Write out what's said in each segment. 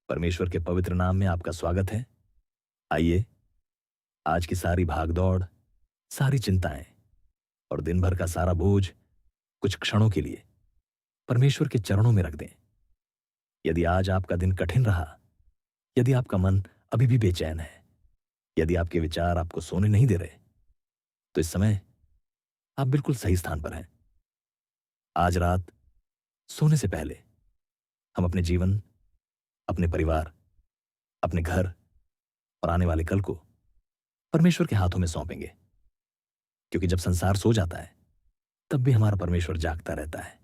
परमेश्वर के पवित्र नाम में आपका स्वागत है। आइए, आज की सारी भागदौड़, सारी चिंताएं और दिन भर का सारा बोझ कुछ क्षणों के लिए परमेश्वर के चरणों में रख दें। यदि आज आपका दिन कठिन रहा, यदि आपका मन अभी भी बेचैन है, यदि आपके विचार आपको सोने नहीं दे रहे, तो इस समय आप बिल्कुल सही स्थान पर हैं। आज रात सोने से पहले हम अपने जीवन, अपने परिवार, अपने घर और आने वाले कल को परमेश्वर के हाथों में सौंपेंगे। क्योंकि जब संसार सो जाता है, तब भी हमारा परमेश्वर जागता रहता है।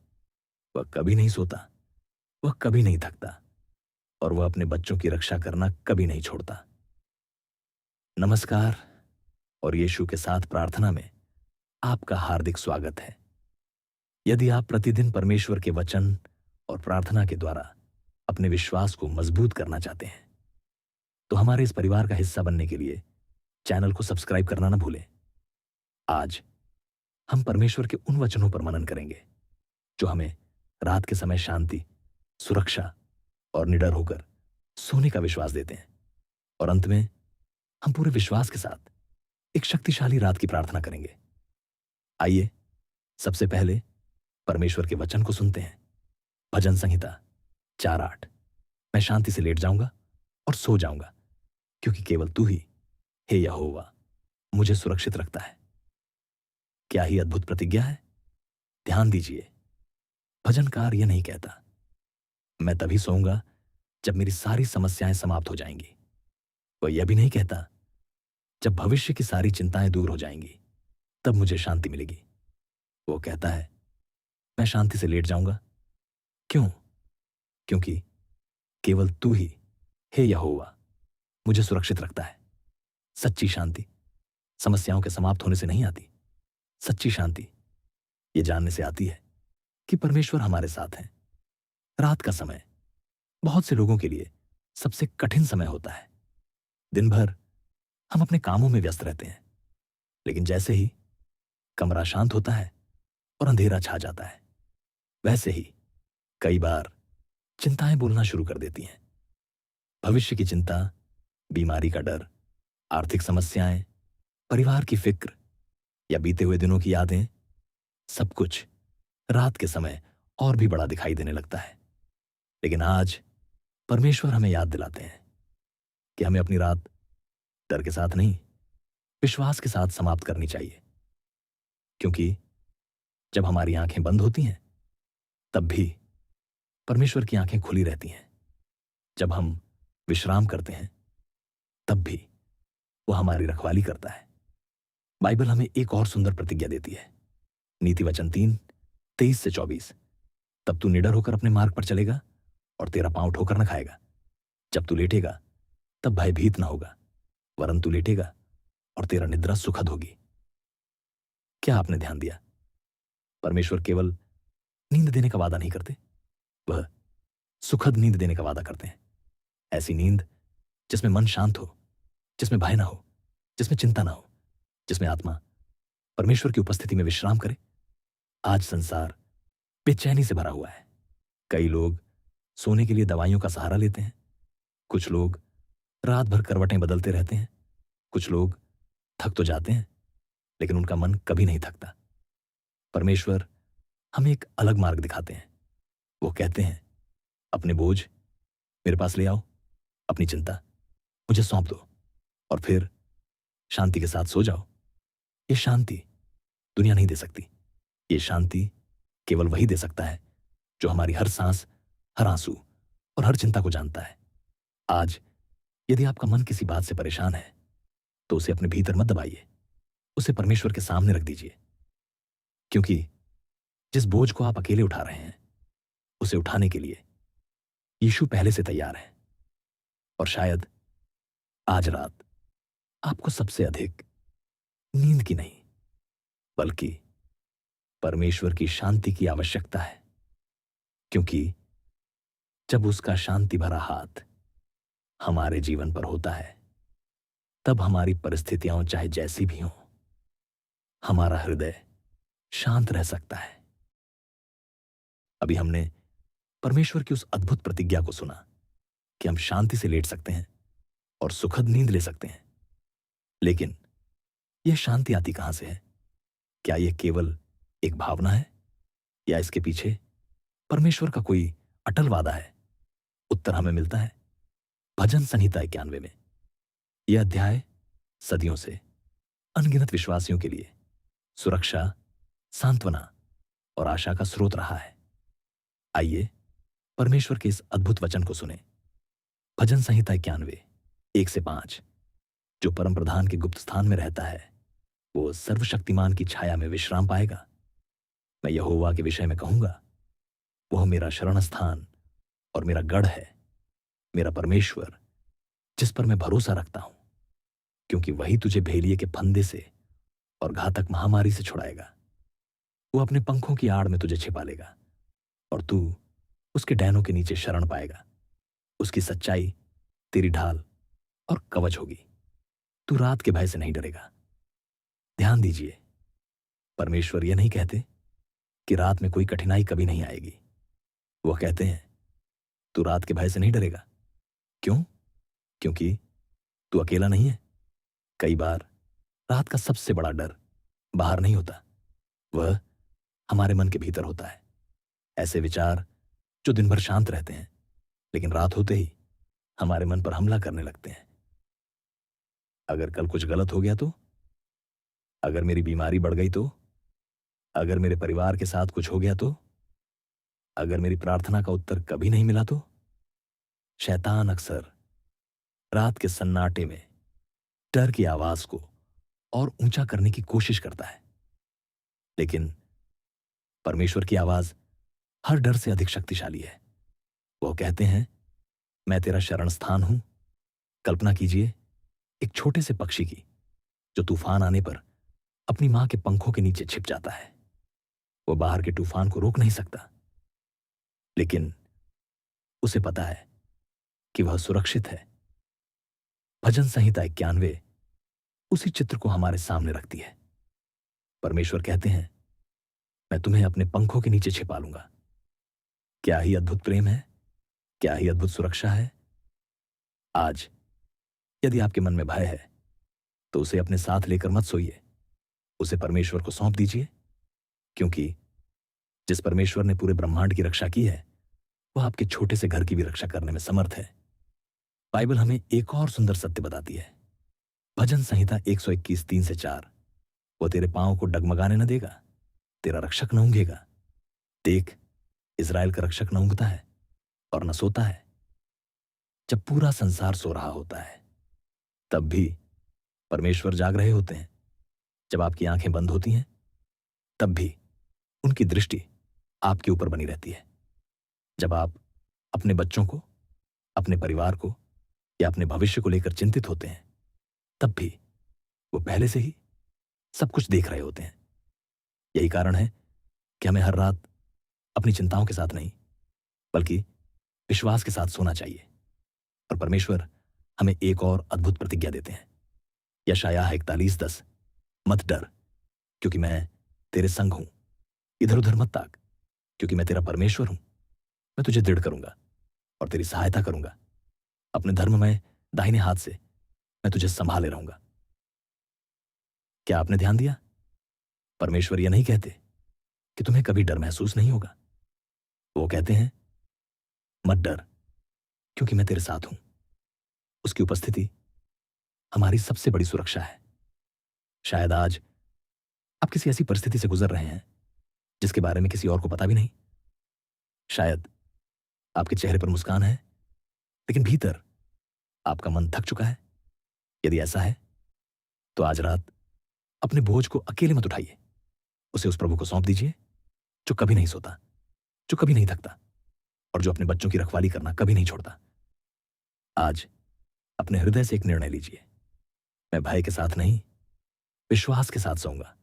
वह कभी नहीं सोता, वह कभी नहीं थकता और वह अपने बच्चों की रक्षा करना कभी नहीं छोड़ता। नमस्कार और यीशु के साथ प्रार्थना में आपका हार्दिक स्वागत है। यदि आप प्रतिदिन परमेश्वर के वचन और प्रार्थना के द्वारा अपने विश्वास को मजबूत करना चाहते हैं, तो हमारे इस परिवार का हिस्सा बनने के लिए चैनल को सब्सक्राइब करना ना भूलें। आज हम परमेश्वर के उन वचनों पर मनन करेंगे जो हमें रात के समय शांति, सुरक्षा और निडर होकर सोने का विश्वास देते हैं। और अंत में हम पूरे विश्वास के साथ एक शक्तिशाली रात की प्रार्थना करेंगे। आइए, सबसे पहले परमेश्वर के वचन को सुनते हैं। भजन संहिता 4:8। मैं शांति से लेट जाऊंगा और सो जाऊंगा, क्योंकि केवल तू ही, हे यहोवा, मुझे सुरक्षित रखता है। क्या ही अद्भुत प्रतिज्ञा है। ध्यान दीजिए, भजनकार यह नहीं कहता, मैं तभी सोऊंगा जब मेरी सारी समस्याएं समाप्त हो जाएंगी। वह यह भी नहीं कहता, जब भविष्य की सारी चिंताएं दूर हो जाएंगी, तब मुझे शांति मिलेगी। वो कहता है, मैं शांति से लेट जाऊंगा। क्यों? क्योंकि केवल तू ही, हे यहोवा, मुझे सुरक्षित रखता है। सच्ची शांति समस्याओं के समाप्त होने से नहीं आती। सच्ची शांति ये जानने से आती है कि परमेश्वर हमारे साथ हैं। रात का समय बहुत से लोगों के लिए सबसे कठिन समय होता है। दिन भर हम अपने कामों में व्यस्त रहते हैं, लेकिन जैसे ही कमरा शांत होता है और अंधेरा छा जाता है, वैसे ही कई बार चिंताएं बोलना शुरू कर देती हैं। भविष्य की चिंता, बीमारी का डर, आर्थिक समस्याएं, परिवार की फिक्र या बीते हुए दिनों की यादें, सब कुछ रात के समय और भी बड़ा दिखाई देने लगता है। लेकिन आज परमेश्वर हमें याद दिलाते हैं कि हमें अपनी रात डर के साथ नहीं, विश्वास के साथ समाप्त करनी चाहिए। क्योंकि जब हमारी आंखें बंद होती हैं, तब भी परमेश्वर की आंखें खुली रहती हैं। जब हम विश्राम करते हैं, तब भी वो हमारी रखवाली करता है। बाइबल हमें एक और सुंदर प्रतिज्ञा देती है। नीति वचन 3:23-24। तब तू निडर होकर अपने मार्ग पर चलेगा और तेरा पांव ठोकर न खाएगा। जब तू लेटेगा, तब भयभीत ना होगा, वरन तू लेटेगा और तेरा निद्रा सुखद होगी। क्या आपने ध्यान दिया? परमेश्वर केवल नींद देने का वादा नहीं करते, वह सुखद नींद देने का वादा करते हैं। ऐसी नींद जिसमें मन शांत हो, जिसमें भय ना हो, जिसमें चिंता ना हो, जिसमें आत्मा परमेश्वर की उपस्थिति में विश्राम करे। आज संसार बेचैनी से भरा हुआ है। कई लोग सोने के लिए दवाइयों का सहारा लेते हैं। कुछ लोग रात भर करवटें बदलते रहते हैं। कुछ लोग थक तो जाते हैं, लेकिन उनका मन कभी नहीं थकता। परमेश्वर हमें एक अलग मार्ग दिखाते हैं। वो कहते हैं, अपने बोझ मेरे पास ले आओ, अपनी चिंता मुझे सौंप दो और फिर शांति के साथ सो जाओ। ये शांति दुनिया नहीं दे सकती। ये शांति केवल वही दे सकता है जो हमारी हर सांस, हर आंसू और हर चिंता को जानता है। आज यदि आपका मन किसी बात से परेशान है, तो उसे अपने भीतर मत दबाइए, उसे परमेश्वर के सामने रख दीजिए। क्योंकि जिस बोझ को आप अकेले उठा रहे हैं, उसे उठाने के लिए यीशु पहले से तैयार है। और शायद आज रात आपको सबसे अधिक नींद की नहीं, बल्कि परमेश्वर की शांति की आवश्यकता है। क्योंकि जब उसका शांति भरा हाथ हमारे जीवन पर होता है, तब हमारी परिस्थितियां चाहे जैसी भी हों, हमारा हृदय शांत रह सकता है। अभी हमने परमेश्वर की उस अद्भुत प्रतिज्ञा को सुना कि हम शांति से लेट सकते हैं और सुखद नींद ले सकते हैं। लेकिन यह शांति आती कहां से है? क्या यह केवल एक भावना है या इसके पीछे परमेश्वर का कोई अटल वादा है? उत्तर हमें मिलता है भजन संहिता 91 में। यह अध्याय सदियों से अनगिनत विश्वासियों के लिए सुरक्षा, सांत्वना और आशा का स्रोत रहा है। आइए परमेश्वर के इस अद्भुत वचन को सुने। भजन संहिता 91 1 से 5। जो परम प्रधान के गुप्त स्थान में रहता है वो सर्वशक्तिमान की छाया में विश्राम पाएगा। मैं यहोवा के विषय में कहूंगा, वह मेरा शरण स्थान और मेरा गढ़ है, मेरा परमेश्वर जिस पर मैं भरोसा रखता हूं, क्योंकि वही तुझे भेलिए के फंदे से और घातक महामारी से छुड़ाएगा। वो अपने पंखों की आड़ में तुझे छिपा लेगा और तू उसके डैनों के नीचे शरण पाएगा। उसकी सच्चाई तेरी ढाल और कवच होगी। तू रात के भय से नहीं डरेगा। ध्यान दीजिए, परमेश्वर यह नहीं कहते कि रात में कोई कठिनाई कभी नहीं आएगी। वो कहते हैं तू रात के भय से नहीं डरेगा। क्यों? क्योंकि तू अकेला नहीं है। कई बार रात का सबसे बड़ा डर बाहर नहीं होता, वह हमारे मन के भीतर होता है। ऐसे विचार जो दिन भर शांत रहते हैं लेकिन रात होते ही हमारे मन पर हमला करने लगते हैं। अगर कल कुछ गलत हो गया तो? अगर मेरी बीमारी बढ़ गई तो? अगर मेरे परिवार के साथ कुछ हो गया तो? अगर मेरी प्रार्थना का उत्तर कभी नहीं मिला तो? शैतान अक्सर रात के सन्नाटे में डर की आवाज को और ऊंचा करने की कोशिश करता है, लेकिन परमेश्वर की आवाज हर डर से अधिक शक्तिशाली है। वो कहते हैं मैं तेरा शरण स्थान हूं। कल्पना कीजिए एक छोटे से पक्षी की जो तूफान आने पर अपनी मां के पंखों के नीचे छिप जाता है। वो बाहर के तूफान को रोक नहीं सकता, लेकिन उसे पता है कि वह सुरक्षित है। भजन संहिता 91 उसी चित्र को हमारे सामने रखती है। परमेश्वर कहते हैं मैं तुम्हें अपने पंखों के नीचे छिपा लूंगा। क्या ही अद्भुत प्रेम है, क्या ही अद्भुत सुरक्षा है। आज यदि आपके मन में भय है तो उसे अपने साथ लेकर मत सोइए। उसे परमेश्वर को सौंप दीजिए, क्योंकि जिस परमेश्वर ने पूरे ब्रह्मांड की रक्षा की है वह आपके छोटे से घर की भी रक्षा करने में समर्थ है। बाइबल हमें एक और सुंदर सत्य बताती है। भजन संहिता 121 3 से 4। वो तेरे पांव को डगमगाने न देगा, तेरा रक्षक न ऊंघेगा। देख, इज़राइल का रक्षक न ऊंघता है और न सोता है। जब पूरा संसार सो रहा होता है तब भी परमेश्वर जाग रहे होते हैं। जब आपकी आंखें बंद होती हैं तब भी उनकी दृष्टि आपके ऊपर बनी रहती है। जब आप अपने बच्चों को, अपने परिवार को या अपने भविष्य को लेकर चिंतित होते हैं तब भी वो पहले से ही सब कुछ देख रहे होते हैं। यही कारण है कि हमें हर रात अपनी चिंताओं के साथ नहीं बल्कि विश्वास के साथ सोना चाहिए। और परमेश्वर हमें एक और अद्भुत प्रतिज्ञा देते हैं। यशायाह 41:10। मत डर, क्योंकि मैं तेरे संग हूं। इधर उधर मत ताक, क्योंकि मैं तेरा परमेश्वर हूं। मैं तुझे दृढ़ करूंगा और तेरी सहायता करूंगा। अपने धर्म में दाहिने हाथ से मैं तुझे संभाले रहूंगा। क्या आपने ध्यान दिया? परमेश्वर यह नहीं कहते कि तुम्हें कभी डर महसूस नहीं होगा। वो कहते हैं मत डर, क्योंकि मैं तेरे साथ हूं। उसकी उपस्थिति हमारी सबसे बड़ी सुरक्षा है। शायद आज आप किसी ऐसी परिस्थिति से गुजर रहे हैं जिसके बारे में किसी और को पता भी नहीं। शायद आपके चेहरे पर मुस्कान है, लेकिन भीतर आपका मन थक चुका है। यदि ऐसा है तो आज रात अपने बोझ को अकेले मत उठाइए। उसे उस प्रभु को सौंप दीजिए जो कभी नहीं सोता, जो कभी नहीं थकता और जो अपने बच्चों की रखवाली करना कभी नहीं छोड़ता। आज अपने हृदय से एक निर्णय लीजिए। मैं भय के साथ नहीं, विश्वास के साथ सोऊंगा।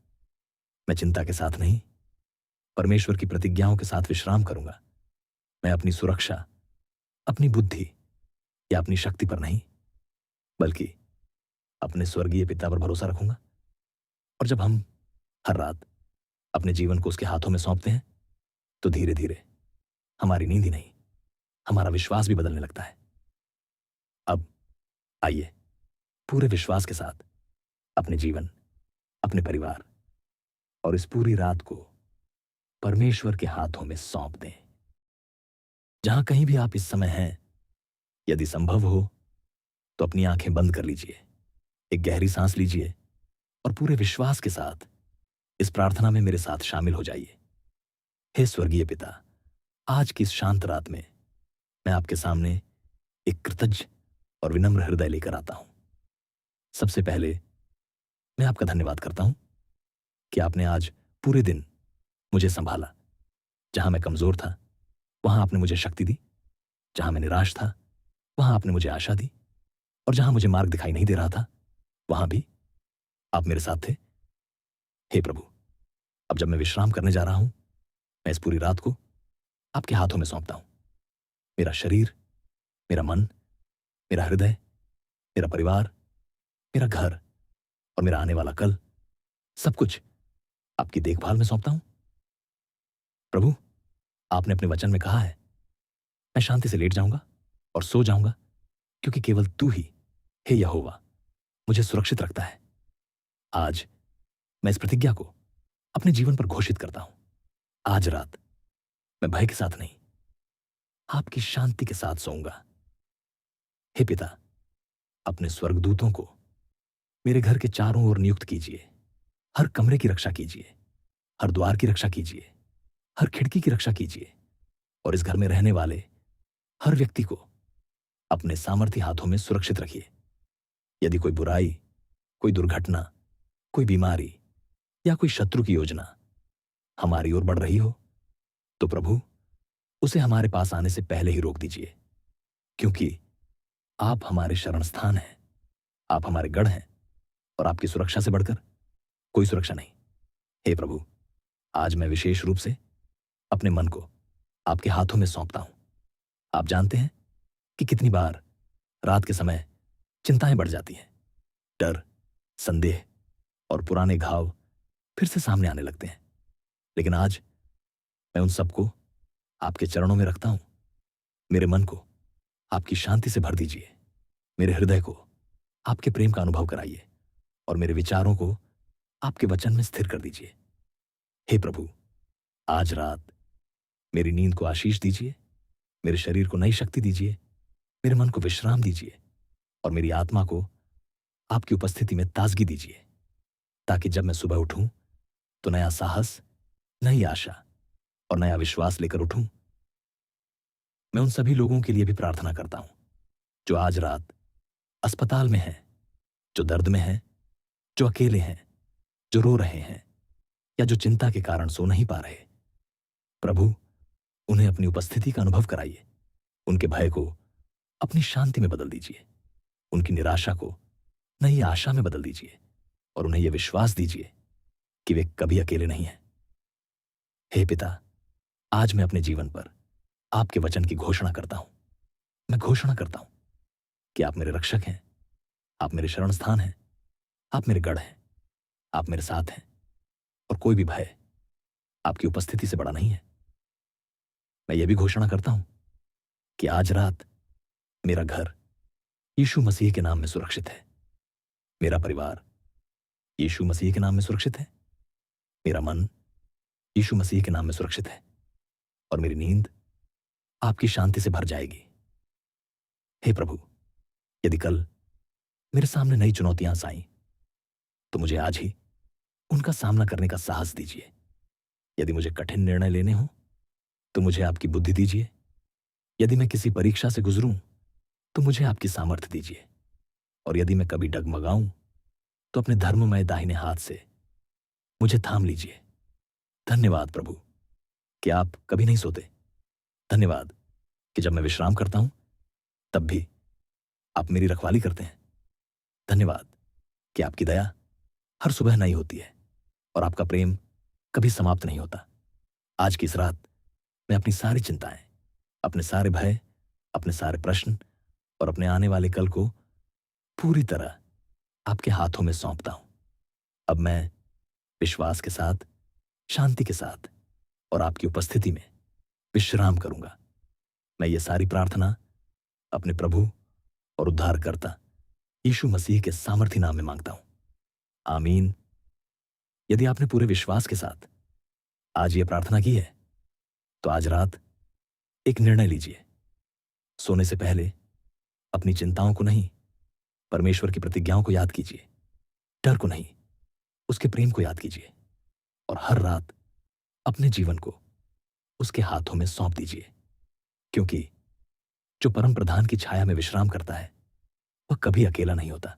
मैं चिंता के साथ नहीं, परमेश्वर की प्रतिज्ञाओं के साथ विश्राम करूंगा। मैं अपनी सुरक्षा, अपनी बुद्धि या अपनी शक्ति पर नहीं, बल्कि अपने स्वर्गीय पिता पर भरोसा रखूंगा। और जब हम हर रात अपने जीवन को उसके हाथों में सौंपते हैं तो धीरे धीरे हमारी नींद ही नहीं, हमारा विश्वास भी बदलने लगता है। आइए पूरे विश्वास के साथ अपने जीवन, अपने परिवार और इस पूरी रात को परमेश्वर के हाथों में सौंप दें। जहां कहीं भी आप इस समय हैं, यदि संभव हो तो अपनी आंखें बंद कर लीजिए, एक गहरी सांस लीजिए और पूरे विश्वास के साथ इस प्रार्थना में मेरे साथ शामिल हो जाइए। हे स्वर्गीय पिता, आज की इस शांत रात में मैं आपके सामने एक कृतज्ञ और विनम्र हृदय लेकर आता हूं। सबसे पहले मैं आपका धन्यवाद करता हूं कि आपने आज पूरे दिन मुझे संभाला। जहां मैं कमजोर था, वहां आपने मुझे शक्ति दी। जहां मैं निराश था, वहां आपने मुझे आशा दी। और जहां मुझे मार्ग दिखाई नहीं दे रहा था, वहां भी आप मेरे साथ थे। हे प्रभु, अब जब मैं विश्राम करने जा रहा हूं, मैं इस पूरी रात को आपके हाथों में सौंपता हूं। मेरा शरीर, मेरा मन, मेरा हृदय, मेरा परिवार, मेरा घर और मेरा आने वाला कल, सब कुछ आपकी देखभाल में सौंपता हूं। प्रभु, आपने अपने वचन में कहा है, मैं शांति से लेट जाऊंगा और सो जाऊंगा, क्योंकि केवल तू ही, हे यहोवा, मुझे सुरक्षित रखता है। आज मैं इस प्रतिज्ञा को अपने जीवन पर घोषित करता हूं। आज रात मैं भय के साथ नहीं, आपकी शांति के साथ सोऊंगा। हे पिता, अपने स्वर्गदूतों को मेरे घर के चारों ओर नियुक्त कीजिए। हर कमरे की रक्षा कीजिए, हर द्वार की रक्षा कीजिए, हर खिड़की की रक्षा कीजिए और इस घर में रहने वाले हर व्यक्ति को अपने सामर्थ्य हाथों में सुरक्षित रखिए। यदि कोई बुराई, कोई दुर्घटना, कोई बीमारी या कोई शत्रु की योजना हमारी ओर बढ़ रही हो, तो प्रभु, उसे हमारे पास आने से पहले ही रोक दीजिए, क्योंकि आप हमारे शरण स्थान हैं, आप हमारे गढ़ हैं और आपकी सुरक्षा से बढ़कर कोई सुरक्षा नहीं। हे प्रभु, आज मैं विशेष रूप से अपने मन को आपके हाथों में सौंपता हूं। आप जानते हैं कि कितनी बार रात के समय चिंताएं बढ़ जाती हैं, डर, संदेह और पुराने घाव फिर से सामने आने लगते हैं। लेकिन आज मैं उन सबको आपके चरणों में रखता हूं। मेरे मन को आपकी शांति से भर दीजिए, मेरे हृदय को आपके प्रेम का अनुभव कराइए और मेरे विचारों को आपके वचन में स्थिर कर दीजिए। हे प्रभु, आज रात मेरी नींद को आशीष दीजिए, मेरे शरीर को नई शक्ति दीजिए, मेरे मन को विश्राम दीजिए और मेरी आत्मा को आपकी उपस्थिति में ताजगी दीजिए, ताकि जब मैं सुबह उठूं तो नया साहस, नई आशा और नया विश्वास लेकर उठूं। मैं उन सभी लोगों के लिए भी प्रार्थना करता हूं जो आज रात अस्पताल में हैं, जो दर्द में हैं, जो अकेले हैं, जो रो रहे हैं या जो चिंता के कारण सो नहीं पा रहे। प्रभु, उन्हें अपनी उपस्थिति का अनुभव कराइए, उनके भय को अपनी शांति में बदल दीजिए, उनकी निराशा को नई आशा में बदल दीजिए और उन्हें यह विश्वास दीजिए कि वे कभी अकेले नहीं हैं। हे पिता, आज मैं अपने जीवन पर आपके वचन की घोषणा करता हूं। मैं घोषणा करता हूं कि आप मेरे रक्षक हैं, आप मेरे शरण स्थान हैं, आप मेरे गढ़ हैं, आप मेरे साथ हैं और कोई भी भय आपकी उपस्थिति से बड़ा नहीं है। मैं यह भी घोषणा करता हूं कि आज रात मेरा घर यीशु मसीह के नाम में सुरक्षित है, मेरा परिवार यीशु मसीह के नाम में सुरक्षित है, मेरा मन यीशु मसीह के नाम में सुरक्षित है और मेरी नींद आपकी शांति से भर जाएगी। हे प्रभु, यदि कल मेरे सामने नई चुनौतियां आईं, तो मुझे आज ही उनका सामना करने का साहस दीजिए। यदि मुझे कठिन निर्णय लेने हो, तो मुझे आपकी बुद्धि दीजिए। यदि मैं किसी परीक्षा से गुजरूं, तो मुझे आपकी सामर्थ्य दीजिए। और यदि मैं कभी डगमगाऊं, तो अपने धर्ममय दाहिने हाथ से मुझे थाम लीजिए। धन्यवाद प्रभु कि आप कभी नहीं सोते। धन्यवाद कि जब मैं विश्राम करता हूं, तब भी आप मेरी रखवाली करते हैं। धन्यवाद कि आपकी दया हर सुबह नई होती है और आपका प्रेम कभी समाप्त नहीं होता। आज की इस रात मैं अपनी सारी चिंताएं, अपने सारे भय, अपने सारे प्रश्न और अपने आने वाले कल को पूरी तरह आपके हाथों में सौंपता हूं। अब मैं विश्वास के साथ, शांति के साथ और आपकी उपस्थिति में विश्राम करूंगा। मैं ये सारी प्रार्थना अपने प्रभु और उद्धारकर्ता यीशु मसीह के सामर्थी नाम में मांगता हूं, आमीन। यदि आपने पूरे विश्वास के साथ आज ये प्रार्थना की है, तो आज रात एक निर्णय लीजिए। सोने से पहले अपनी चिंताओं को नहीं, परमेश्वर की प्रतिज्ञाओं को याद कीजिए। डर को नहीं, उसके प्रेम को याद कीजिए। और हर रात अपने जीवन को उसके हाथों में सौंप दीजिए, क्योंकि जो परम प्रधान की छाया में विश्राम करता है, वह कभी अकेला नहीं होता।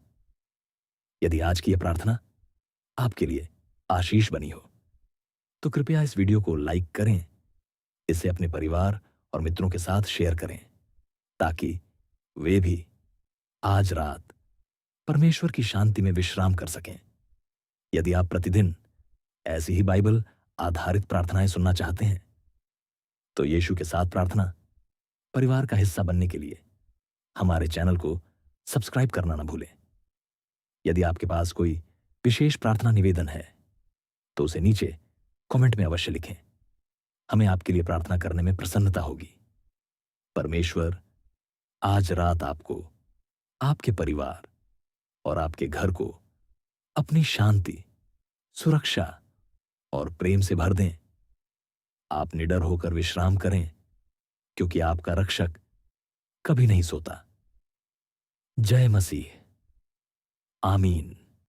यदि आज की यह प्रार्थना आपके लिए आशीष बनी हो, तो कृपया इस वीडियो को लाइक करें, इसे अपने परिवार और मित्रों के साथ शेयर करें, ताकि वे भी आज रात परमेश्वर की शांति में विश्राम कर सकें। यदि आप प्रतिदिन ऐसी ही बाइबल आधारित प्रार्थनाएं सुनना चाहते हैं, तो यीशु के साथ प्रार्थना परिवार का हिस्सा बनने के लिए हमारे चैनल को सब्सक्राइब करना ना भूलें। यदि आपके पास कोई विशेष प्रार्थना निवेदन है, तो उसे नीचे कमेंट में अवश्य लिखें। हमें आपके लिए प्रार्थना करने में प्रसन्नता होगी। परमेश्वर आज रात आपको, आपके परिवार और आपके घर को अपनी शांति, सुरक्षा और प्रेम से भर दें। आप निडर होकर विश्राम करें, क्योंकि आपका रक्षक कभी नहीं सोता। जय मसीह। आमीन।